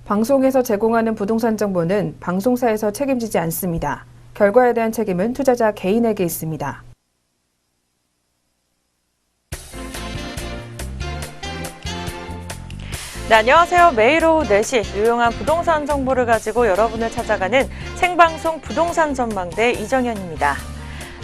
방송에서 제공하는 부동산 정보는 방송사에서 책임지지 않습니다. 결과에 대한 책임은 투자자 개인에게 있습니다. 네, 안녕하세요. 매일 오후 4시 유용한 부동산 정보를 가지고 여러분을 찾아가는 생방송 부동산 전망대 이정현입니다.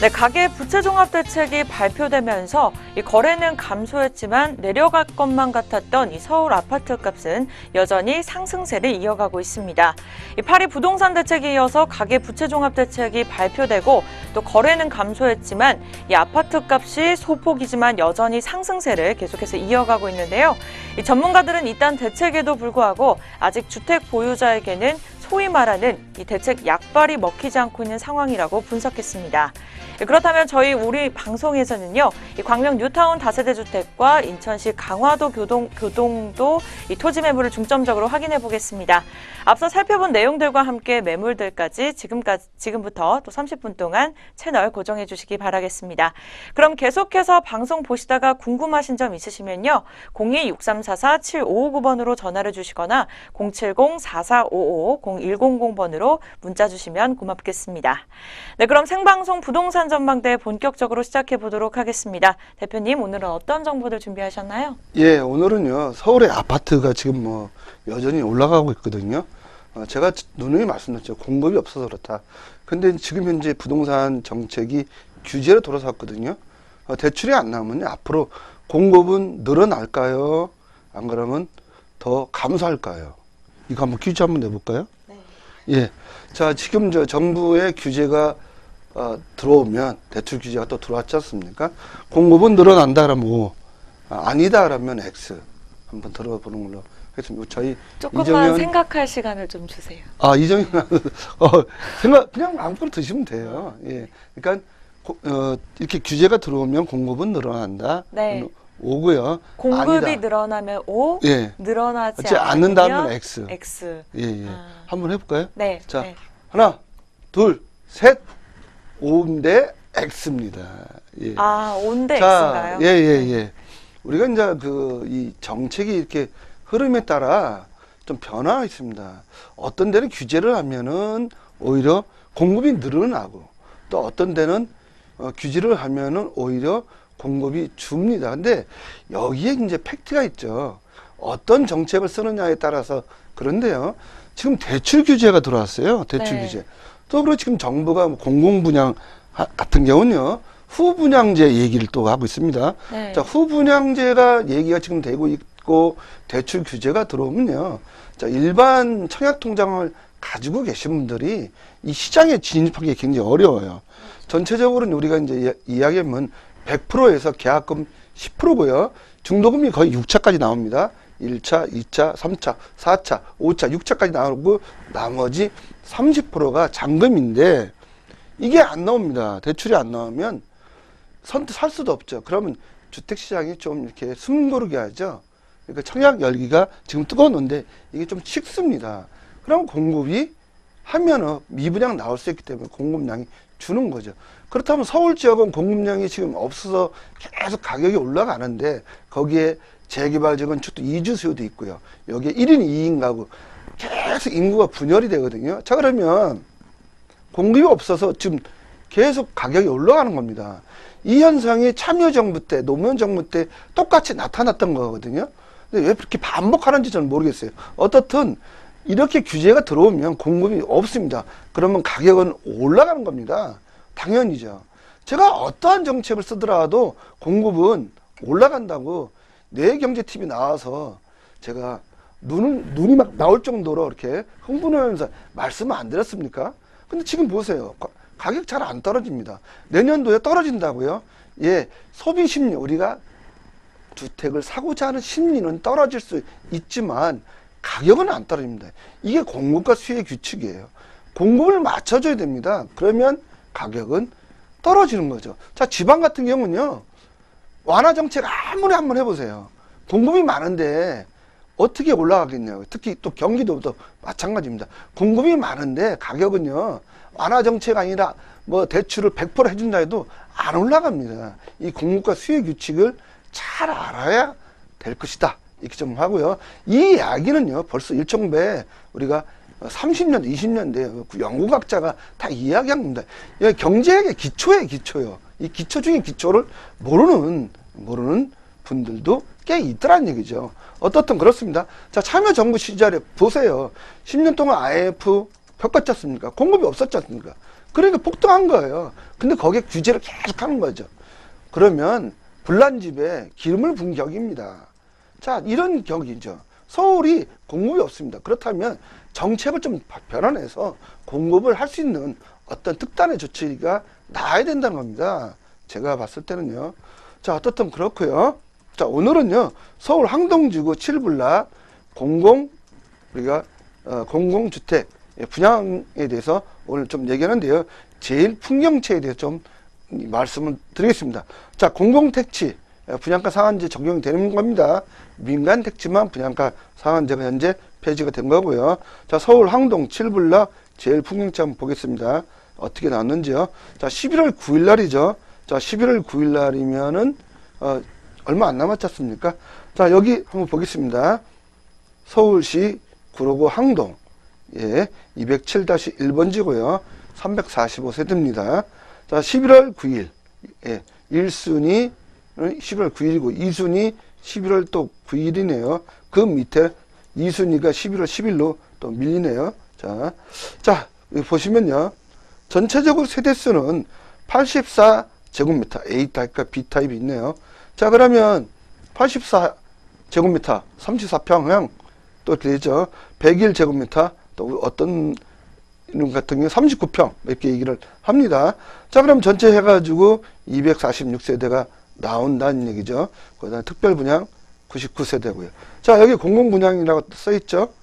네, 가계 부채종합대책이 발표되면서 이 거래는 감소했지만 내려갈 것만 같았던 이 서울 아파트 값은 여전히 상승세를 이어가고 있습니다. 이 파리 부동산 대책에 이어서 가계 부채종합대책이 발표되고 또 거래는 감소했지만 이 아파트 값이 소폭이지만 여전히 상승세를 계속해서 이어가고 있는데요. 이 전문가들은 이딴 대책에도 불구하고 아직 주택 보유자에게는 소위 말하는 이 대책 약발이 먹히지 않고 있는 상황이라고 분석했습니다. 그렇다면 우리 방송에서는요, 이 광명 뉴타운 다세대 주택과 인천시 강화도 교동도 이 토지 매물을 중점적으로 확인해 보겠습니다. 앞서 살펴본 내용들과 함께 매물들까지 지금부터 또 30분 동안 채널 고정해 주시기 바라겠습니다. 그럼 계속해서 방송 보시다가 궁금하신 점 있으시면요, 02-6344-7559번으로 전화를 주시거나 070-4455-0100번으로 문자 주시면 고맙겠습니다. 네, 그럼 생방송 부동산 전망대 본격적으로 시작해 보도록 하겠습니다. 대표님, 오늘은 어떤 정보들 준비하셨나요? 예, 오늘은요, 서울의 아파트가 지금 여전히 올라가고 있거든요. 제가 누누이 말씀드렸죠. 공급이 없어서 그렇다. 근데 지금 현재 부동산 정책이 규제로 돌아섰거든요. 대출이 안 나오면 앞으로 공급은 늘어날까요? 안 그러면 더 감소할까요? 이거 한번 퀴즈 한번 내볼까요? 네. 예. 자, 지금 정부의 규제가 들어오면, 대출 규제가 또 들어왔지 않습니까? 공급은 늘어난다 그러면 O, 아니다 그러면 X. 한번 들어보는 걸로 하겠습니다. 저희 조금만 생각할 시간을 좀 주세요. 이정현, 그냥 아무거나 드시면 돼요. 예. 그러니까, 이렇게 규제가 들어오면 공급은 늘어난다. 네. O고요. 공급이 아니다. 늘어나면 O, 예. 늘어나지 않는다면 X. X. 예, 예. 한번 해볼까요? 네. 자, 네. 하나, 둘, 셋. O인데 X입니다. 예. O인데 자, X인가요? 예, 예, 예. 우리가 이제 이 정책이 이렇게 흐름에 따라 좀 변화가 있습니다. 어떤 데는 규제를 하면은 오히려 공급이 늘어나고, 또 어떤 데는 규제를 하면은 오히려 공급이 줍니다. 근데 여기에 이제 팩트가 있죠. 어떤 정책을 쓰느냐에 따라서 그런데요. 지금 대출 규제가 들어왔어요. 대출 네. 규제. 또 그리고 지금 정부가 공공분양 같은 경우는요. 후분양제 얘기를 또 하고 있습니다. 네. 자, 후분양제가 얘기가 지금 되고 있고 대출 규제가 들어오면요. 자, 일반 청약통장을 가지고 계신 분들이 이 시장에 진입하기 굉장히 어려워요. 전체적으로는 우리가 이제 이야기하면 100%에서 계약금 10%고요. 중도금이 거의 6차까지 나옵니다. 1차, 2차, 3차, 4차, 5차, 6차까지 나오고 나머지 30%가 잔금인데 이게 안 나옵니다. 대출이 안 나오면 선뜻 살 수도 없죠. 그러면 주택시장이 좀 이렇게 숨고르게 하죠. 그러니까 청약 열기가 지금 뜨거웠는데 이게 좀 식습니다. 그럼 공급이 하면은 미분양 나올 수 있기 때문에 공급량이 주는 거죠. 그렇다면 서울 지역은 공급량이 지금 없어서 계속 가격이 올라가는데 거기에 재개발 지역은 또 이주 수요도 있고요. 여기에 1인 2인 가구 계속 인구가 분열이 되거든요. 자, 그러면 공급이 없어서 지금 계속 가격이 올라가는 겁니다. 이 현상이 참여정부 때, 노무현정부 때 똑같이 나타났던 거거든요. 근데 왜 그렇게 반복하는지 저는 모르겠어요. 어떻든 이렇게 규제가 들어오면 공급이 없습니다. 그러면 가격은 올라가는 겁니다. 당연히죠. 제가 어떠한 정책을 쓰더라도 공급은 올라간다고 뇌경제TV 나와서 제가 눈이 막 나올 정도로 이렇게 흥분하면서 말씀을 안 드렸습니까? 근데 지금 보세요. 가격 잘 안 떨어집니다. 내년도에 떨어진다고요? 예, 소비 심리, 우리가 주택을 사고자 하는 심리는 떨어질 수 있지만 가격은 안 떨어집니다. 이게 공급과 수요의 규칙이에요. 공급을 맞춰줘야 됩니다. 그러면 가격은 떨어지는 거죠. 자, 지방 같은 경우는요. 완화 정책 아무리 한번 해보세요. 공급이 많은데 어떻게 올라가겠냐고요. 특히 또 경기도도 마찬가지입니다. 공급이 많은데 가격은요. 완화 정책 아니라 뭐 대출을 100% 해준다 해도 안 올라갑니다. 이 공급과 수요 규칙을 잘 알아야 될 것이다. 이렇게 좀 하고요. 이 이야기는요, 벌써 일종배 우리가 30년, 20년 돼요. 연구학자가 다 이야기한 겁니다. 경제학의 기초예요, 기초요. 이 기초 중에 기초를 모르는 분들도 꽤 있더란 얘기죠. 어떻든 그렇습니다. 자, 참여정부 시절에 보세요. 10년 동안 IMF 겪었지 않습니까? 공급이 없었지 않습니까? 그러니까 폭등한 거예요. 근데 거기에 규제를 계속 하는 거죠. 그러면 불난 집에 기름을 붓는 격입니다. 자, 이런 격이죠. 서울이 공급이 없습니다. 그렇다면 정책을 좀 변환해서 공급을 할 수 있는 어떤 특단의 조치가 나와야 된다는 겁니다. 제가 봤을 때는요. 자, 어떻든 그렇고요. 자, 오늘은요, 서울 항동지구 7블락 공공주택 분양에 대해서 오늘 좀 얘기하는데요. 제일 풍경채에 대해서 좀 말씀을 드리겠습니다. 자, 공공택지 분양가 상한제 적용이 되는 겁니다. 민간 택지만 분양가 상한제가 현재 폐지가 된 거고요. 자, 서울 항동 7블락 제일 풍경채 한번 보겠습니다. 어떻게 나왔는지요. 자, 11월 9일 날이죠. 자, 11월 9일 날이면은 얼마 안 남았지 않습니까? 자, 여기 한번 보겠습니다. 서울시 구로구 항동, 207-1번지고요. 345세대입니다. 자, 11월 9일, 1순위 11월 9일이고 2순위 11월 또 9일이네요. 그 밑에 2순위가 11월 10일로 또 밀리네요. 자, 여기 보시면요. 전체적으로 세대수는 84제곱미터, A타입과 B타입이 있네요. 자, 그러면 84제곱미터, 34평형 또 되죠. 101제곱미터, 또 어떤 이런 같은 경우 39평 이렇게 얘기를 합니다. 자, 그럼 전체 해가지고 246세대가 나온다는 얘기죠. 그다음에 특별 분양 99세대고요. 자, 여기 공공 분양이라고 써 있죠.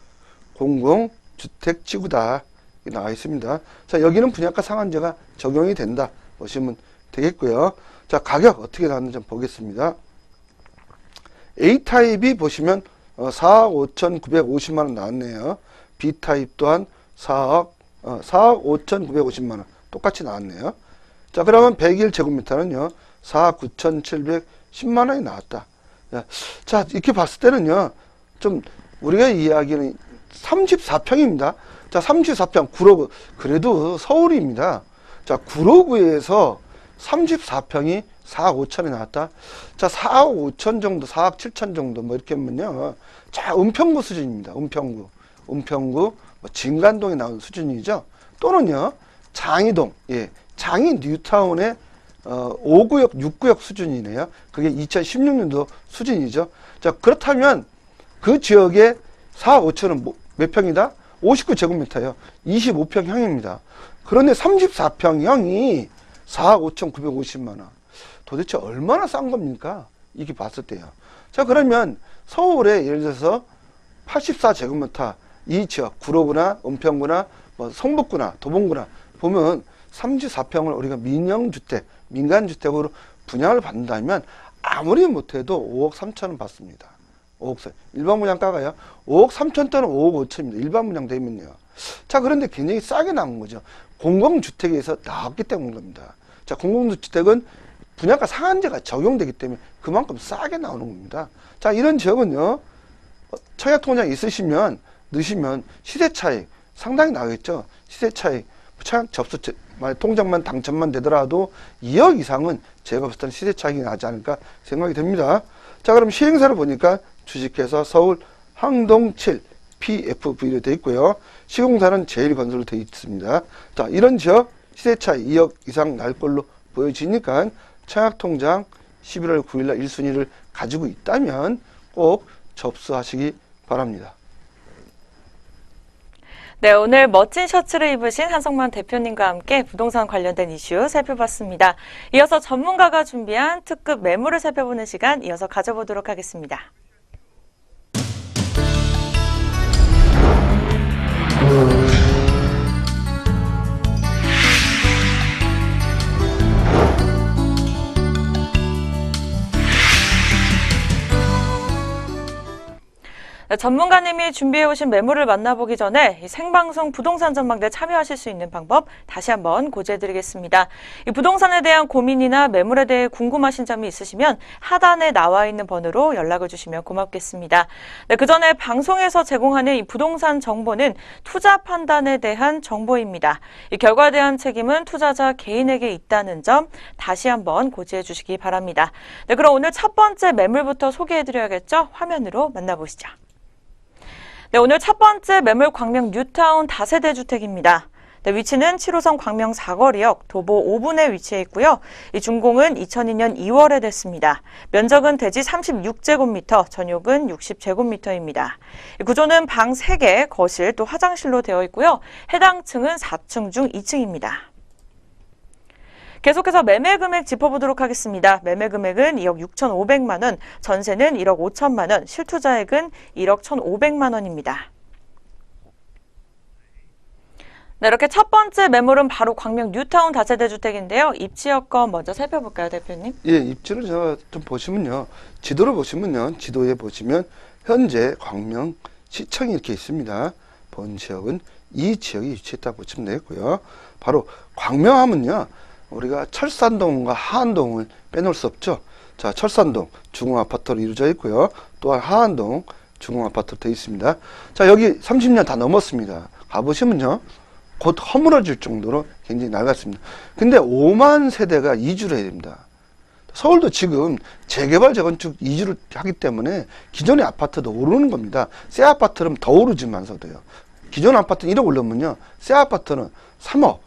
공공주택 지구다 나와 있습니다. 자, 여기는 분양가 상한제가 적용이 된다 보시면 되겠고요. 자, 가격 어떻게 나왔는지 좀 보겠습니다. A타입이 보시면 4억 5,950만원 나왔네요. B타입 또한 4억 5,950만원 똑같이 나왔네요. 자, 그러면 101제곱미터는요 4억 9,710만원이 나왔다. 자, 이렇게 봤을 때는요 좀 우리가 이야기는 34평입니다. 자, 34평 구로구, 그래도 서울입니다. 자, 구로구에서 34평이 4억 5천이 나왔다. 자, 4억 5천 정도, 4억 7천 정도, 뭐 이렇게 하면요. 자, 은평구 수준입니다. 은평구, 뭐 진간동에 나온 수준이죠. 또는요, 장이동, 장이 뉴타운의 5구역, 6구역 수준이네요. 그게 2016년도 수준이죠. 자, 그렇다면 그 지역에 4억 5천은 몇 평이다? 59제곱미터예요. 25평형입니다. 그런데 34평형이 4억 5,950만원. 도대체 얼마나 싼 겁니까? 이렇게 봤을 때요. 자, 그러면 서울에 예를 들어서 84제곱미터 이 지역, 구로구나, 은평구나, 뭐 성북구나, 도봉구나 보면 34평을 우리가 민영주택, 민간주택으로 분양을 받는다면 아무리 못해도 5억 3천은 받습니다. 5억 3천. 일반 분양가가요. 5억 3천 또는 5억 5천입니다. 일반 분양되면요. 자, 그런데 굉장히 싸게 나온 거죠. 공공주택에서 나왔기 때문인 겁니다. 자, 공공주택은 분양가 상한제가 적용되기 때문에 그만큼 싸게 나오는 겁니다. 자, 이런 지역은요. 청약통장 있으시면 넣으시면 시세 차익 상당히 나겠죠. 시세 차익 청약 접수 통장만 당첨만 되더라도 2억 이상은 제가 봤을 때는 시세 차익이 나지 않을까 생각이 됩니다. 자, 그럼 시행사를 보니까 주식회사 서울 항동 7 PFV로 되어 있고요. 시공사는 제일건설로 되어 있습니다. 자, 이런 지역 시세 차익 2억 이상 날 걸로 보여지니까 청약통장 11월 9일날 1순위를 가지고 있다면 꼭 접수하시기 바랍니다. 네, 오늘 멋진 셔츠를 입으신 한성만 대표님과 함께 부동산 관련된 이슈 살펴봤습니다. 이어서 전문가가 준비한 특급 매물을 살펴보는 시간 이어서 가져보도록 하겠습니다. 네, 전문가님이 준비해 오신 매물을 만나보기 전에 이 생방송 부동산 전망대 참여하실 수 있는 방법 다시 한번 고지해드리겠습니다. 이 부동산에 대한 고민이나 매물에 대해 궁금하신 점이 있으시면 하단에 나와 있는 번호로 연락을 주시면 고맙겠습니다. 네, 그 전에 방송에서 제공하는 이 부동산 정보는 투자 판단에 대한 정보입니다. 이 결과에 대한 책임은 투자자 개인에게 있다는 점 다시 한번 고지해 주시기 바랍니다. 네, 그럼 오늘 첫 번째 매물부터 소개해드려야겠죠? 화면으로 만나보시죠. 네, 오늘 첫 번째 매물 광명 뉴타운 다세대 주택입니다. 네, 위치는 7호선 광명 사거리역 도보 5분에 위치해 있고요. 이 준공은 2002년 2월에 됐습니다. 면적은 대지 36제곱미터, 전용은 60제곱미터입니다. 구조는 방 3개, 거실 또 화장실로 되어 있고요. 해당 층은 4층 중 2층입니다. 계속해서 매매 금액 짚어보도록 하겠습니다. 매매 금액은 2억 6,500만 원, 전세는 1억 5천만 원, 실투자액은 1억 1,500만 원입니다. 네, 이렇게 첫 번째 매물은 바로 광명 뉴타운 다세대 주택인데요. 입지 여건 먼저 살펴볼까요, 대표님? 예, 입지를 제가 좀 보시면요. 지도를 보시면요. 지도에 보시면 현재 광명 시청이 이렇게 있습니다. 본 지역은 이 지역이 위치했다 보시면 되겠고요. 바로 광명하면요. 우리가 철산동과 하안동을 빼놓을 수 없죠. 자, 철산동 중흥아파트로 이루어져 있고요. 또한 하안동 중흥아파트로 되어 있습니다. 자, 여기 30년 다 넘었습니다. 가보시면요. 곧 허물어질 정도로 굉장히 낡았습니다. 근데 5만 세대가 이주를 해야 됩니다. 서울도 지금 재개발, 재건축 이주를 하기 때문에 기존의 아파트도 오르는 겁니다. 새 아파트는 더 오르지만서도요. 기존 아파트는 1억 올르면요. 새 아파트는 3억.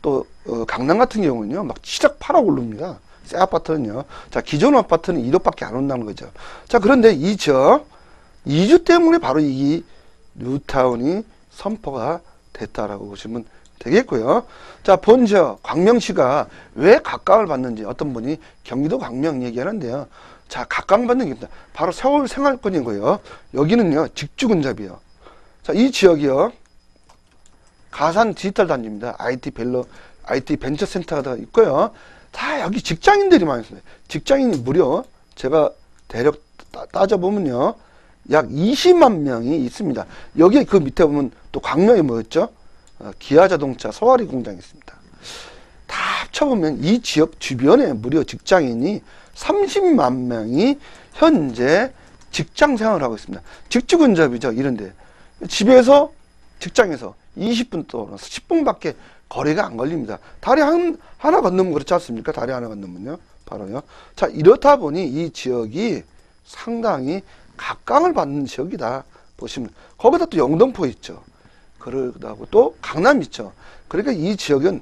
또 강남 같은 경우는요. 막 7억, 8억 오릅니다. 새 아파트는요. 자, 기존 아파트는 1억밖에 안 온다는 거죠. 자, 그런데 이 지역 이주 때문에 바로 이 뉴타운이 선포가 됐다라고 보시면 되겠고요. 자, 본 지역 광명시가 왜 각광을 받는지 어떤 분이 경기도 광명 얘기하는데요. 자, 각광받는 게 있습니다. 바로 서울 생활권이고요. 여기는요. 직주근접이요. 자, 이 지역이요. 가산 디지털 단지입니다. IT 벤처센터가 있고요. 다 여기 직장인들이 많이 있어요. 직장인이 무려 제가 대략 따져보면요. 약 20만 명이 있습니다. 여기 그 밑에 보면 또 광명이 뭐였죠? 기아자동차 소화리 공장이 있습니다. 다 합쳐보면 이 지역 주변에 무려 직장인이 30만 명이 현재 직장 생활을 하고 있습니다. 직주근접이죠. 이런데 집에서 직장에서 20분 또는 10분밖에 거리가 안 걸립니다. 다리 하나 건너면 그렇지 않습니까? 다리 하나 건너면요. 바로요. 자, 이렇다 보니 이 지역이 상당히 각광을 받는 지역이다. 보시면. 거기다 또 영등포 있죠. 그러고 또 강남 있죠. 그러니까 이 지역은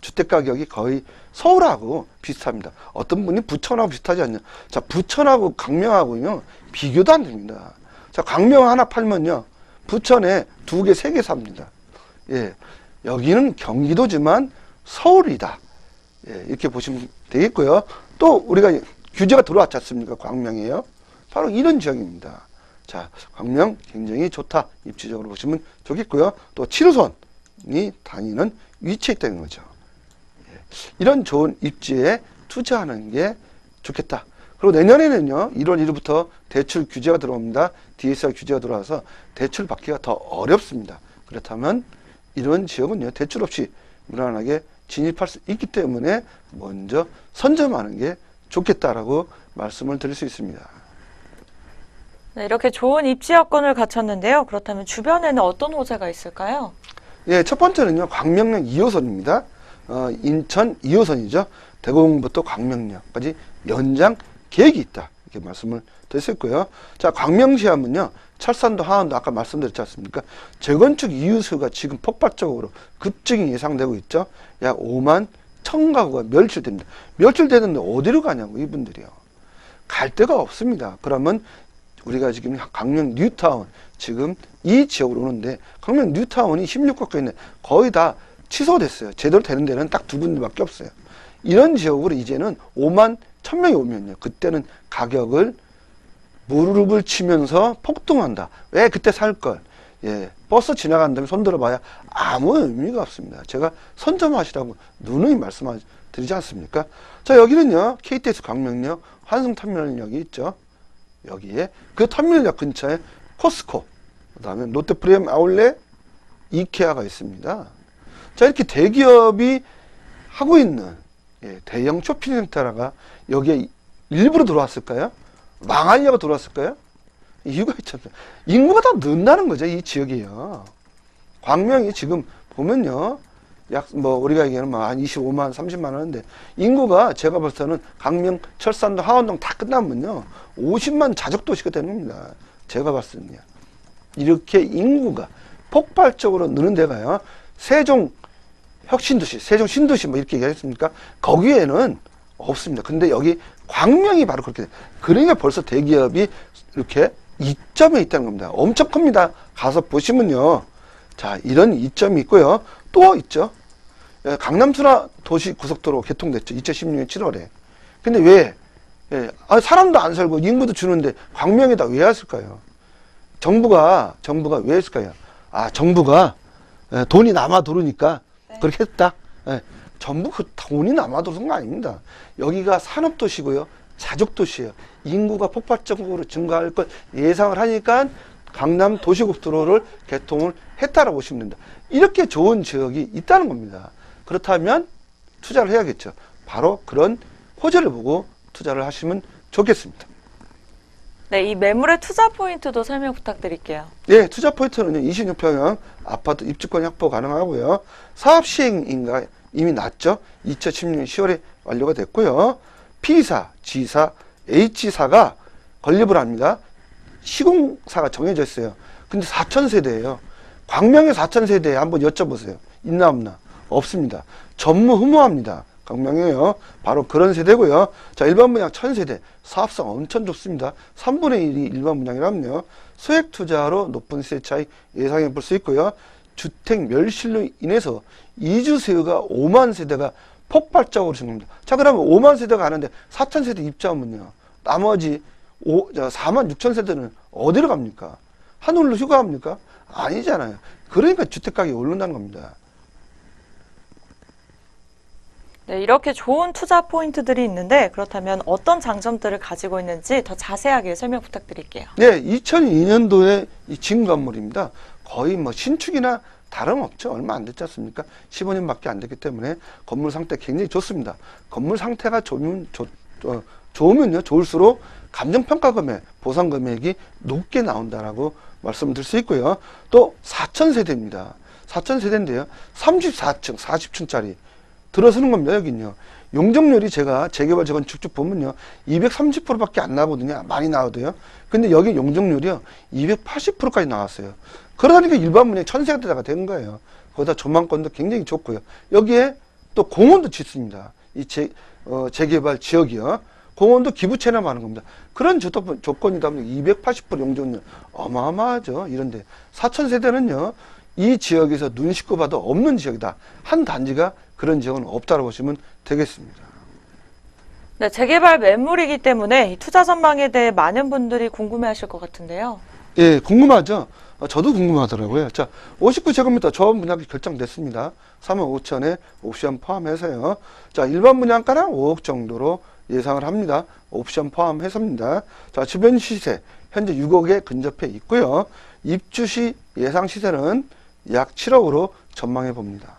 주택가격이 거의 서울하고 비슷합니다. 어떤 분이 부천하고 비슷하지 않냐. 자, 부천하고 광명하고요. 비교도 안 됩니다. 자, 광명 하나 팔면요. 부천에 2개, 3개 삽니다. 예. 여기는 경기도지만 서울이다. 예. 이렇게 보시면 되겠고요. 또 우리가 규제가 들어왔지 않습니까? 광명이에요. 바로 이런 지역입니다. 자, 광명 굉장히 좋다. 입지적으로 보시면 좋겠고요. 또 7호선이 다니는 위치에 있다는 거죠. 예. 이런 좋은 입지에 투자하는 게 좋겠다. 그리고 내년에는요, 1월 1일부터 대출 규제가 들어옵니다. DSR 규제가 들어와서 대출 받기가 더 어렵습니다. 그렇다면 이런 지역은요, 대출 없이 무난하게 진입할 수 있기 때문에 먼저 선점하는 게 좋겠다라고 말씀을 드릴 수 있습니다. 네, 이렇게 좋은 입지 여건을 갖췄는데요. 그렇다면 주변에는 어떤 호재가 있을까요? 예, 첫 번째는요, 광명역 2호선입니다. 인천 2호선이죠. 대구부터 광명역까지 연장 계획이 있다. 이렇게 말씀을 드렸고요. 자, 광명시 하면요. 철산도 하안도 아까 말씀드렸지 않습니까? 재건축 이유수가 지금 폭발적으로 급증이 예상되고 있죠. 약 5만 1,000가구가 멸실됩니다. 멸실되는데 어디로 가냐고 이분들이요. 갈 데가 없습니다. 그러면 우리가 지금 광명 뉴타운 지금 이 지역으로 오는데 광명 뉴타운이 16곳가 있는데 거의 다 취소됐어요. 제대로 되는 데는 딱 2군데밖에 없어요. 이런 지역으로 이제는 5만 1,000명이 오면요. 그때는 가격을 무릎을 치면서 폭등한다. 왜 그때 살 걸? 예, 버스 지나간 다음에 손들어봐야 아무 의미가 없습니다. 제가 선점하시라고 누누이 말씀드리지 않습니까? 자, 여기는요. KTX 광명역 환승터미널역이 있죠. 여기에 그 터미널역 근처에 코스코, 그다음에 롯데프리미엄 아울렛, 이케아가 있습니다. 자, 이렇게 대기업이 하고 있는 대형 쇼핑센터가 여기에 일부러 들어왔을까요? 망하려고 들어왔을까요? 이유가 있잖아요. 인구가 더 는다는 거죠, 이 지역이요. 광명이 지금 보면요, 약 우리가 얘기하는 한 25만, 30만 하는데 인구가 제가 봤을 때는 강명, 철산동, 하원동 다 끝나면요 50만 자족도시가 되는 겁니다. 제가 봤을 때는요. 이렇게 인구가 폭발적으로 느는 데가요, 세종 혁신도시, 세종 신도시 이렇게 얘기했습니까? 거기에는 없습니다. 근데 여기 광명이 바로 그렇게 돼. 그러니까 벌써 대기업이 이렇게 이점에 있다는 겁니다. 엄청 큽니다. 가서 보시면요. 자, 이런 이점이 있고요. 또 있죠. 강남 순환 도시 고속도로 개통됐죠. 2016년 7월에. 근데 왜? 사람도 안 살고 인구도 주는데 광명에다 왜 왔을까요? 정부가 왜 했을까요? 정부가 돈이 남아 도르니까 그렇게 했다. 전부 그 돈이 남아 도는 거 아닙니다. 여기가 산업도시고요. 자족도시예요. 인구가 폭발적으로 증가할 것 예상을 하니까 강남 도시고속도로를 개통을 했다라고 보시면 됩니다. 이렇게 좋은 지역이 있다는 겁니다. 그렇다면 투자를 해야겠죠. 바로 그런 호재를 보고 투자를 하시면 좋겠습니다. 네, 이 매물의 투자 포인트도 설명 부탁드릴게요. 예, 투자 포인트는 26평형 아파트 입주권 확보 가능하고요. 사업 시행인가 이미 났죠. 2016년 10월에 완료가 됐고요. P사, G사, H사가 건립을 합니다. 시공사가 정해져 있어요. 근데 4,000세대예요. 광명의 4,000세대에 한번 여쭤보세요. 있나 없나? 없습니다. 전무후무합니다. 광명이에요. 바로 그런 세대고요. 자, 일반 분양 1,000세대. 사업성 엄청 좋습니다. 3분의 1이 일반 분양이라면요. 소액 투자로 높은 세대 차이 예상해 볼 수 있고요. 주택 멸실로 인해서 이주 수요가 5만 세대가 폭발적으로 증가합니다. 자, 그러면 5만 세대가 가는데 4,000세대 입주하면요. 나머지 4만 6천 세대는 어디로 갑니까? 하늘로 휴가합니까? 아니잖아요. 그러니까 주택가격이 오른다는 겁니다. 네, 이렇게 좋은 투자 포인트들이 있는데 그렇다면 어떤 장점들을 가지고 있는지 더 자세하게 설명 부탁드릴게요. 네, 2002년도에 이 지은 건물입니다. 거의 신축이나 다름없죠. 얼마 안 됐지 않습니까? 15년밖에 안 됐기 때문에 건물 상태 굉장히 좋습니다. 건물 상태가 좋으면요, 좋을수록 감정평가 금액, 보상 금액이 높게 나온다라고 말씀을 드릴 수 있고요. 또 4,000세대입니다. 4,000세대인데요. 34층, 40층짜리 들어서는 겁니다. 여긴요. 용적률이 제가 재개발 재건축 쭉 보면요. 230%밖에 안 나거든요. 많이 나와도요. 근데 여기 용적률이요. 280%까지 나왔어요. 그러다니까 일반 분양 1,000세대가 된 거예요. 거기다 조망권도 굉장히 좋고요. 여기에 또 공원도 짓습니다. 이 재개발 지역이요. 공원도 기부채나 많은 겁니다. 그런 조건이다 보면 280% 용적률 어마어마하죠. 이런데 4,000세대는요. 이 지역에서 눈 씻고 봐도 없는 지역이다. 한 단지가 그런 지역은 없다고 보시면 되겠습니다. 네, 재개발 매물이기 때문에 이 투자 전망에 대해 많은 분들이 궁금해하실 것 같은데요. 예, 궁금하죠? 저도 궁금하더라고요. 자, 59제곱미터 조합 분양이 결정됐습니다. 3억 5천에 옵션 포함해서요. 자, 일반 분양가는 5억 정도로 예상을 합니다. 옵션 포함해서입니다. 자, 주변 시세 현재 6억에 근접해 있고요. 입주 시 예상 시세는 약 7억으로 전망해 봅니다.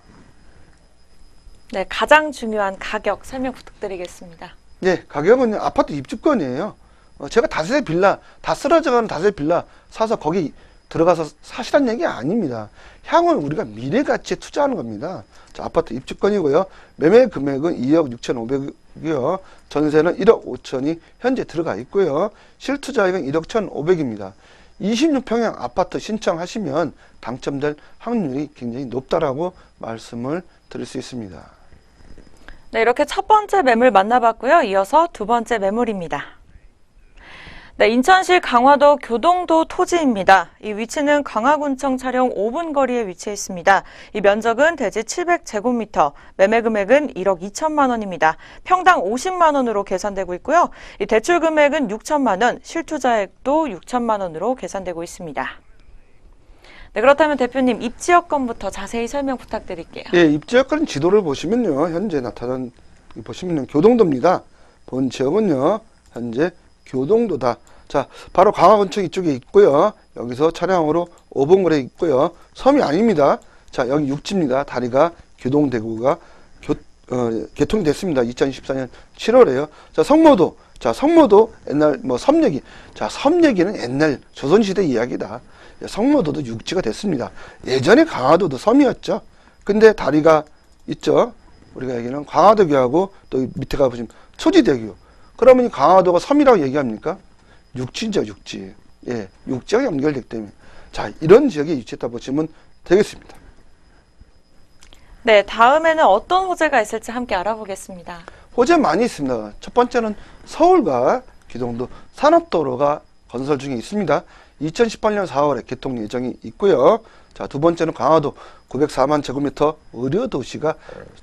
네, 가장 중요한 가격 설명 부탁드리겠습니다. 네, 가격은 아파트 입주권이에요. 제가 다세대 빌라, 다 쓰러져가는 다세대 빌라 사서 거기 들어가서 사시란 얘기 아닙니다. 향후는 우리가 미래 가치에 투자하는 겁니다. 자, 아파트 입주권이고요. 매매 금액은 2억 6,500이고요. 전세는 1억 5천이 현재 들어가 있고요. 실투자액은 1억 1,500입니다. 26평형 아파트 신청하시면 당첨될 확률이 굉장히 높다라고 말씀을 드릴 수 있습니다. 네, 이렇게 첫 번째 매물 만나봤고요. 이어서 두 번째 매물입니다. 네, 인천시 강화도 교동도 토지입니다. 이 위치는 강화군청 촬영 5분 거리에 위치해 있습니다. 이 면적은 대지 700제곱미터, 매매 금액은 1억 2천만 원입니다. 평당 50만 원으로 계산되고 있고요. 이 대출 금액은 6천만 원, 실투자액도 6천만 원으로 계산되고 있습니다. 네, 그렇다면 대표님 입지 여건부터 자세히 설명 부탁드릴게요. 예, 입지 여건 지도를 보시면요. 현재 나타난 보시면은 교동도입니다. 본 지역은요. 현재 교동도다. 자, 바로 강화군청 이쪽에 있고요. 여기서 차량으로 5분 거리에 있고요. 섬이 아닙니다. 자, 여기 육지입니다. 다리가 교동대구가 개통이 됐습니다. 2014년 7월에요. 자, 성모도. 자, 성모도 옛날 뭐 섬 얘기. 자, 섬 얘기는 옛날 조선시대 이야기다. 성모도도 육지가 됐습니다. 예전에 강화도도 섬이었죠. 근데 다리가 있죠. 우리가 얘기하는 강화도교하고 또 밑에 가보시면 초지대교. 그러면 이 강화도가 섬이라고 얘기합니까? 육지죠, 육지. 예, 육지가 연결되기 때문에. 자, 이런 지역에 위치했다 보시면 되겠습니다. 네, 다음에는 어떤 호재가 있을지 함께 알아보겠습니다. 호재 많이 있습니다. 첫 번째는 서울과 기동도 산업도로가 건설 중에 있습니다. 2018년 4월에 개통 예정이 있고요. 자, 두 번째는 강화도 904만 제곱미터 의료도시가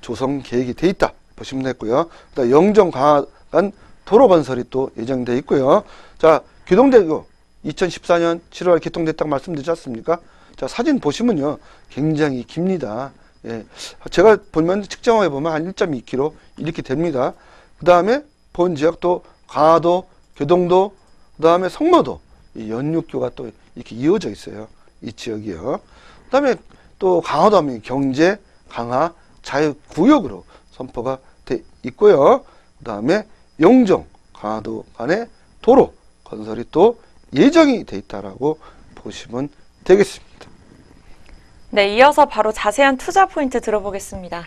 조성 계획이 돼 있다 보시면 되고요. 그다음 영정 강화간 도로 건설이 또 예정돼 있고요. 자, 교동대교 2014년 7월 개통됐다고 말씀드리지 않습니까? 자, 사진 보시면요, 굉장히 깁니다. 예, 제가 보면 측정해 보면 한 1.2km 이렇게 됩니다. 그 다음에 본 지역도 강화도, 교동도, 그 다음에 성모도 이 연육교가 또 이렇게 이어져 있어요. 이 지역이요. 그 다음에 또 강화도 하면 경제 강화 자유구역으로 선포가 돼 있고요. 그 다음에 영정 강화도 간의 도로 건설이 또 예정이 돼 있다라고 보시면 되겠습니다. 네, 이어서 바로 자세한 투자 포인트 들어보겠습니다.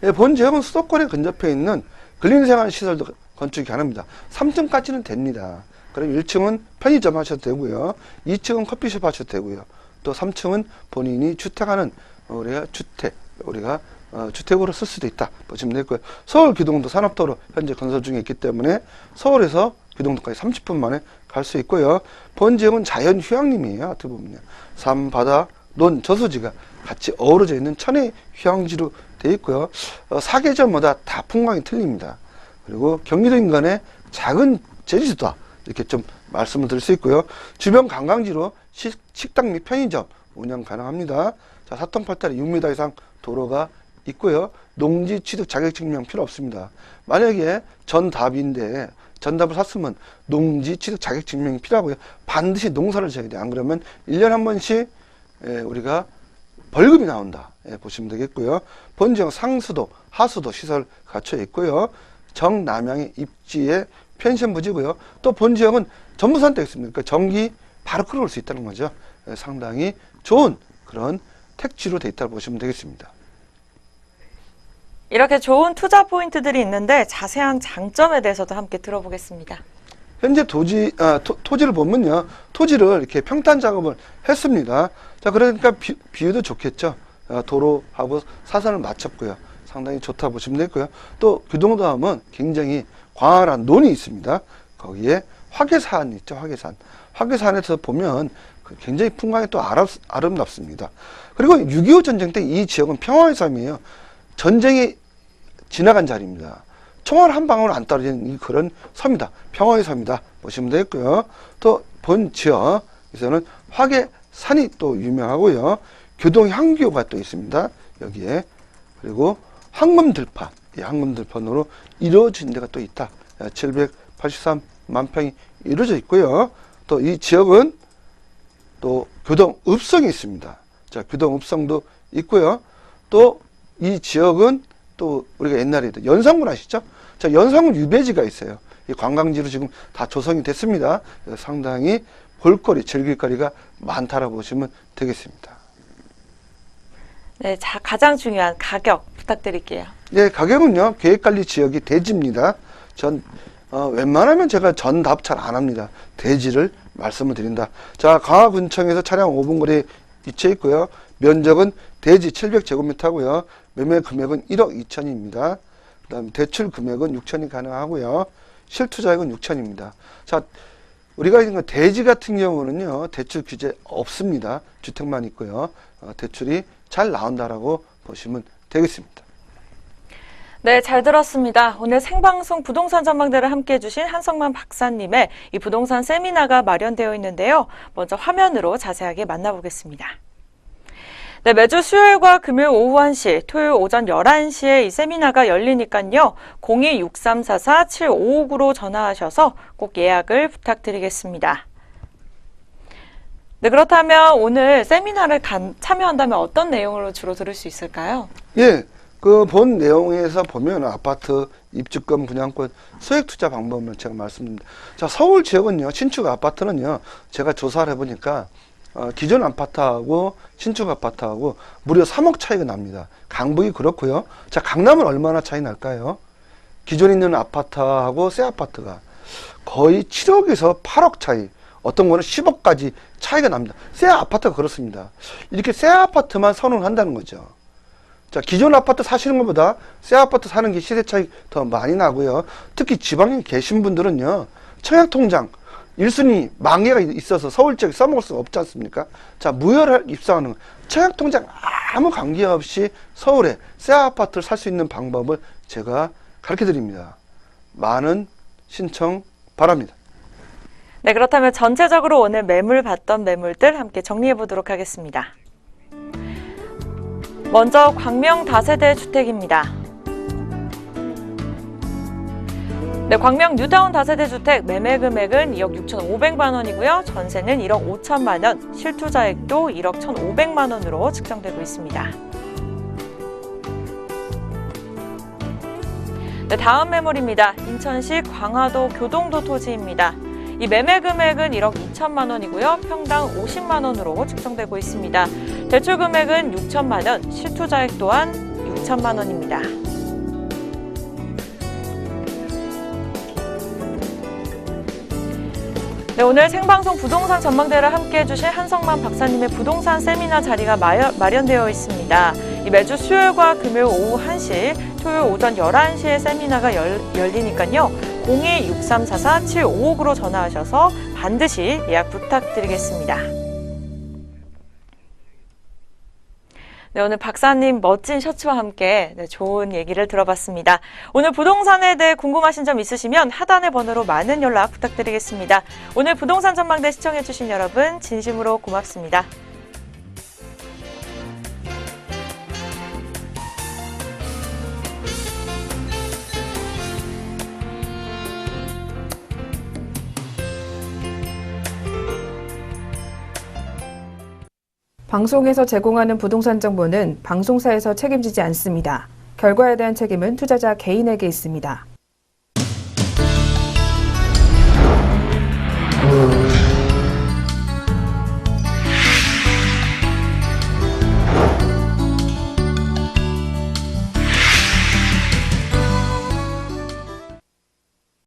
예, 본 지역은 수도권에 근접해 있는 근린생활시설도 건축이 가능합니다. 3층까지는 됩니다. 그럼 1층은 편의점 하셔도 되고요. 2층은 커피숍 하셔도 되고요. 또 3층은 본인이 주택하는 우리가 주택으로 쓸 수도 있다 보시면 되고요. 서울 기동도 산업도로 현재 건설 중에 있기 때문에 서울에서 기동도까지 30분 만에 갈 수 있고요. 본 지역은 자연 휴양림이에요. 어떻게 보면요. 산, 바다, 논, 저수지가 같이 어우러져 있는 천혜 휴양지로 되어 있고요. 사계절마다 다 풍광이 틀립니다. 그리고 경기도 인근의 작은 제주도다 이렇게 좀 말씀을 드릴 수 있고요. 주변 관광지로 식당 및 편의점 운영 가능합니다. 자, 사통팔달에 6m 이상 도로가 있고요. 농지 취득 자격증명 필요 없습니다. 만약에 전답인데 전답을 샀으면 농지 취득 자격증명이 필요하고요. 반드시 농사를 지어야 돼요. 안 그러면 1년에 한 번씩 우리가 벌금이 나온다. 보시면 되겠고요. 본 지역 상수도, 하수도 시설 갖춰 있고요. 정남향의 입지에 펜션 부지고요. 또 본 지역은 전부산도 있습니다. 그러니까 전기 바로 끌어올 수 있다는 거죠. 상당히 좋은 그런 택지로 돼 있다고 보시면 되겠습니다. 이렇게 좋은 투자 포인트들이 있는데 자세한 장점에 대해서도 함께 들어보겠습니다. 현재 토지를 보면요. 토지를 이렇게 평탄 작업을 했습니다. 자, 그러니까 비유도 좋겠죠. 도로하고 사선을 맞췄고요. 상당히 좋다 보시면 되고요. 또 교동도 하면 굉장히 광활한 논이 있습니다. 거기에 화계산 있죠. 화계산. 화계산에서 보면 굉장히 풍광이 또 아름답습니다. 그리고 6.25 전쟁 때 이 지역은 평화의 삶이에요. 전쟁이 지나간 자리입니다. 총알 한 방울 안 떨어지는 그런 섬이다. 평화의 섬이다. 보시면 되겠고요. 또 본 지역에서는 화계산이 또 유명하고요. 교동향교가 또 있습니다. 여기에. 그리고 황금들판. 이 황금들판으로 이루어진 데가 또 있다. 783만 평이 이루어져 있고요. 또 이 지역은 또 교동읍성이 있습니다. 자, 교동읍성도 있고요. 또 이 지역은 또 우리가 옛날에 연산군 아시죠? 자, 연산군 유배지가 있어요. 이 관광지로 지금 다 조성이 됐습니다. 상당히 볼거리, 즐길거리가 많다라고 보시면 되겠습니다. 네, 가장 중요한 가격 부탁드릴게요. 네, 가격은요. 계획관리 지역이 대지입니다. 웬만하면 제가 전답 잘 안 합니다. 대지를 말씀을 드린다. 자, 강화군청에서 차량 5분 거리에 위치해 있고요. 면적은 대지 700제곱미터고요. 매매 금액은 1억 2천입니다. 그 다음 대출 금액은 6천이 가능하고요. 실투자액은 6천입니다. 자, 우리가 있는 대지 같은 경우는요. 대출 규제 없습니다. 주택만 있고요. 대출이 잘 나온다라고 보시면 되겠습니다. 네, 잘 들었습니다. 오늘 생방송 부동산 전망대를 함께해 주신 한성만 박사님의 이 부동산 세미나가 마련되어 있는데요. 먼저 화면으로 자세하게 만나보겠습니다. 네, 매주 수요일과 금요일 오후 1시, 토요일 오전 11시에 이 세미나가 열리니까요. 02-6344-7559로 전화하셔서 꼭 예약을 부탁드리겠습니다. 네, 그렇다면 오늘 세미나를 참여한다면 어떤 내용으로 주로 들을 수 있을까요? 예, 그 본 내용에서 보면 아파트, 입주권, 분양권, 소액 투자 방법을 제가 말씀드립니다. 자, 서울 지역은요, 신축 아파트는요, 제가 조사를 해보니까 기존 아파트하고 신축 아파트하고 무려 3억 차이가 납니다. 강북이 그렇고요. 자, 강남은 얼마나 차이 날까요? 기존에 있는 아파트하고 새 아파트가 거의 7억에서 8억 차이, 어떤 거는 10억까지 차이가 납니다. 새 아파트가 그렇습니다. 이렇게 새 아파트만 선호한다는 거죠. 자, 기존 아파트 사시는 것보다 새 아파트 사는 게 시세 차이 더 많이 나고요. 특히 지방에 계신 분들은요, 청약통장 1순위 만개가 있어서 서울 지역에 써먹을 수가 없지 않습니까? 자, 무혈을 입성하는 청약통장 아무 관계없이 서울에 새 아파트를 살 수 있는 방법을 제가 가르쳐 드립니다. 많은 신청 바랍니다. 네, 그렇다면 전체적으로 오늘 매물 봤던 매물들 함께 정리해 보도록 하겠습니다. 먼저 광명 다세대 주택입니다. 네, 광명 뉴타운 다세대 주택 매매 금액은 2억 6,500만 원이고요. 전세는 1억 5천만 원, 실투자액도 1억 1,500만 원으로 측정되고 있습니다. 네, 다음 매물입니다. 인천시 광화도 교동도 토지입니다. 이 매매 금액은 1억 2천만 원이고요. 평당 50만 원으로 측정되고 있습니다. 대출 금액은 6천만 원, 실투자액 또한 6천만 원입니다. 네, 오늘 생방송 부동산 전망대를 함께해 주실 한성만 박사님의 부동산 세미나 자리가 마련되어 있습니다. 매주 수요일과 금요일 오후 1시, 토요일 오전 11시에 세미나가 열리니까요. 02-6344-7559로 전화하셔서 반드시 예약 부탁드리겠습니다. 네, 오늘 박사님 멋진 셔츠와 함께 좋은 얘기를 들어봤습니다. 오늘 부동산에 대해 궁금하신 점 있으시면 하단의 번호로 많은 연락 부탁드리겠습니다. 오늘 부동산 전망대 시청해주신 여러분 진심으로 고맙습니다. 방송에서 제공하는 부동산 정보는 방송사에서 책임지지 않습니다. 결과에 대한 책임은 투자자 개인에게 있습니다.